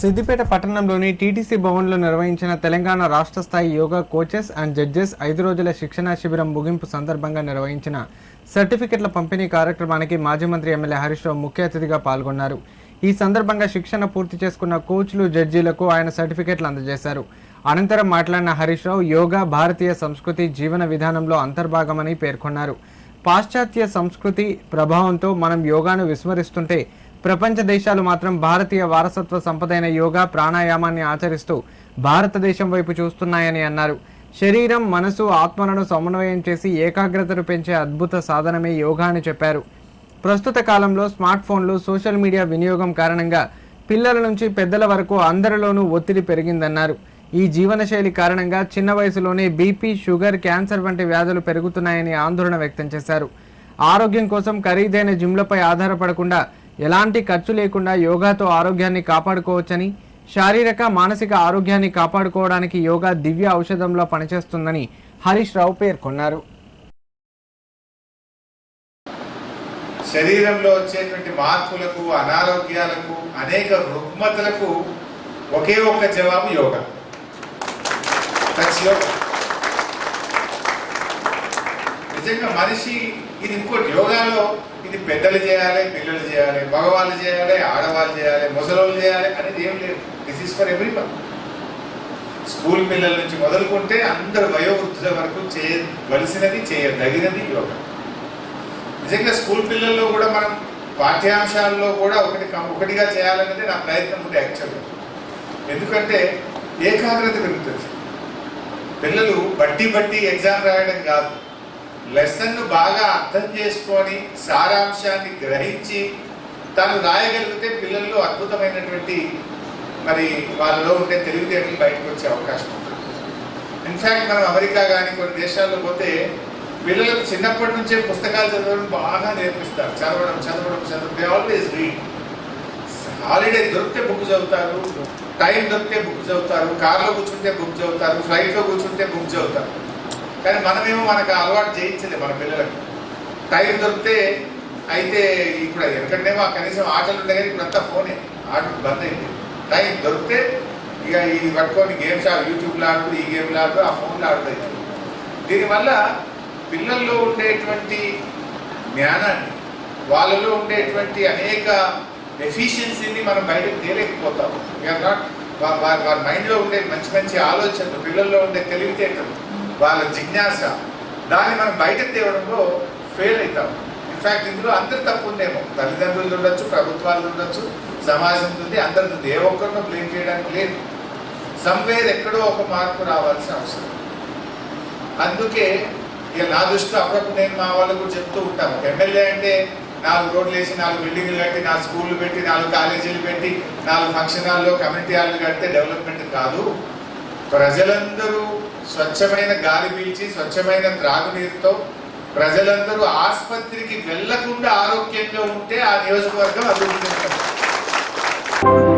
సిద్దిపేట పట్టణంలోని టీటీసీ భవన్లో నిర్వహించిన తెలంగాణ రాష్ట్ర స్థాయి యోగా కోచెస్ అండ్ జడ్జెస్ 5 రోజుల శిక్షణా శిబిరం ముగింపు సందర్భంగా నిర్వహించిన సర్టిఫికెట్ల పంపిణీ కార్యక్రమానికి మాజీ మంత్రి ఎమ్మెల్యే హరీష్ రావు ముఖ్య అతిథిగా పాల్గొన్నారు. ఈ సందర్భంగా శిక్షణ పూర్తి చేసుకున్న కోచ్లు, జడ్జీలకు ఆయన సర్టిఫికెట్లు అందజేశారు. అనంతరం మాట్లాడిన హరీష్ రావు యోగా భారతీయ సంస్కృతి జీవన విధానంలో అంతర్భాగమని పేర్కొన్నారు. పాశ్చాత్య సంస్కృతి ప్రభావంతో మనం యోగాను విస్మరిస్తుంటే ప్రపంచ దేశాలు మాత్రం భారతీయ వారసత్వ సంపదైన యోగా ప్రాణాయామాన్ని ఆచరిస్తూ భారతదేశం వైపు చూస్తున్నాయని అన్నారు. శరీరం, మనసు, ఆత్మలను సమన్వయం చేసి ఏకాగ్రతను పెంచే అద్భుత సాధనమే యోగా అని చెప్పారు. ప్రస్తుత కాలంలో స్మార్ట్ ఫోన్లు, సోషల్ మీడియా వినియోగం కారణంగా పిల్లల నుంచి పెద్దల వరకు అందరిలోనూ ఒత్తిడి పెరిగిందన్నారు. ఈ జీవనశైలి కారణంగా చిన్న వయసులోనే బీపీ, షుగర్, క్యాన్సర్ వంటి వ్యాధులు పెరుగుతున్నాయని ఆందోళన వ్యక్తం చేశారు. ఆరోగ్యం కోసం ఖరీదైన జిమ్లపై ఆధారపడకుండా ఎలాంటి ఖర్చు లేకుండా యోగాతో ఆరోగ్యాన్ని కాపాడుకోవచ్చని, శారీరక, మానసిక ఆరోగ్యాన్ని కాపాడుకోవడానికి యోగా దివ్య ఔషధంలో పనిచేస్తుందని హరీష్ రావు పేర్కొన్నారు. శరీరంలో వచ్చేటువంటి మార్పులకు, అనారోగ్యాలకు, అనేక రుగ్మతలకు ఒకే ఒక్క జవాబు యోగా. నిజంగా మనిషి ఇది ఇంకోటి, యోగాలో ఇది పెద్దలు చేయాలి, పిల్లలు చేయాలి, మగవాళ్ళు చేయాలి, ఆడవాళ్ళు చేయాలి, ముసలోళ్ళు చేయాలి అనేది ఏం లేదు. This is for everyone. School పిల్లల నుంచి మొదలుకుంటే అందరు వయోవృద్ధుల వరకు చేయవలసినది, చేయదగినది యోగా. నిజంగా స్కూల్ పిల్లల్లో కూడా మనం పాఠ్యాంశాల్లో కూడా ఒకటిగా చేయాలన్నది నా ప్రయత్నం ఉంది యాక్చువల్గా. ఎందుకంటే ఏకాగ్రత పెరుగుతుంది. పిల్లలు బట్టి ఎగ్జామ్ రాయడం కాదు, లెసన్ను బాగా అర్థం చేసుకొని సారాంశాన్ని గ్రహించి తాను రాయగలిగితే పిల్లల్లో అద్భుతమైనటువంటి మరి వాళ్ళలో ఉండే తెలివితేటలు బయటకు వచ్చే అవకాశం ఉంటుంది. ఇన్ఫ్యాక్ట్ మనం అమెరికా కానీ కొన్ని దేశాల్లో పోతే పిల్లలకు చిన్నప్పటి నుంచే పుస్తకాలు చదవడం బాగా నేర్పిస్తారు. చదవడం దే ఆల్వేస్ రీడ్. హాలిడే దొరికితే బుక్ చదువుతారు, టైం దొరికితే బుక్ చదువుతారు, కార్లో కూర్చుంటే బుక్ చదువుతారు, ఫ్లైట్లో కూర్చుంటే బుక్ చదువుతారు. కానీ మనమేమో మనకు అలవాటు చేయించలేదు మన పిల్లలకు. టైం దొరికితే అయితే ఇప్పుడు ఎందుకంటేమో కనీసం ఆటలు ఉండే కానీ ఇప్పుడంతా ఫోనే, ఆటలు బంద్ అయింది. టైం దొరికితే ఇక ఇది పట్టుకొని గేమ్స్ యూట్యూబ్లో ఆడుతూ, ఈ గేమ్లో ఆడుతూ, ఆ ఫోన్లో ఆడుతుంది. దీనివల్ల పిల్లల్లో ఉండేటువంటి జ్ఞానాన్ని, వాళ్ళలో ఉండేటువంటి అనేక ఎఫిషియన్సీని మనం బయటకు తేలేకపోతాము. వీఆర్ నాట్ వారి మైండ్లో ఉండే మంచి ఆలోచనలు, పిల్లల్లో ఉండే తెలివితేటలు, వాళ్ళ జిజ్ఞాస, దాన్ని మనం బయటకు తేవడంలో ఫెయిల్ అవుతాం. ఇన్ఫ్యాక్ట్ ఇందులో అందరి తప్పు ఉందేమో, తల్లిదండ్రులు ఉండొచ్చు, ప్రభుత్వాలు ఉండొచ్చు, సమాజం ఉంది, అందరిది ఉంది. ఏ ఒక్కరినో బ్లేమ్ చేయడానికి లేదు. సమ్వేర్ ఎక్కడో ఒక మార్పు రావాల్సిన అవసరం. అందుకే ఇక నా దృష్టిలో అప్పుడప్పుడు నేను మా వాళ్ళకు కూడా చెప్తూ ఉంటాను, ఎమ్మెల్యే అంటే 4 రోడ్లు వేసి, 4 బిల్డింగ్లు కట్టి, 4 స్కూళ్ళు పెట్టి, 4 కాలేజీలు పెట్టి, 4 ఫంక్షన్ హాల్లో కమ్యూనిటీ హాల్లు కడితే డెవలప్మెంట్ కాదు. ప్రజలందరూ స్వచ్ఛమైన గాలి పీల్చి, స్వచ్ఛమైన త్రాగునీరుతో ప్రజలందరూ ఆసుపత్రికి వెళ్లకుండా ఆరోగ్యంగా ఉంటే ఆ నియోజకవర్గం అభివృద్ధి చెందుతుంది.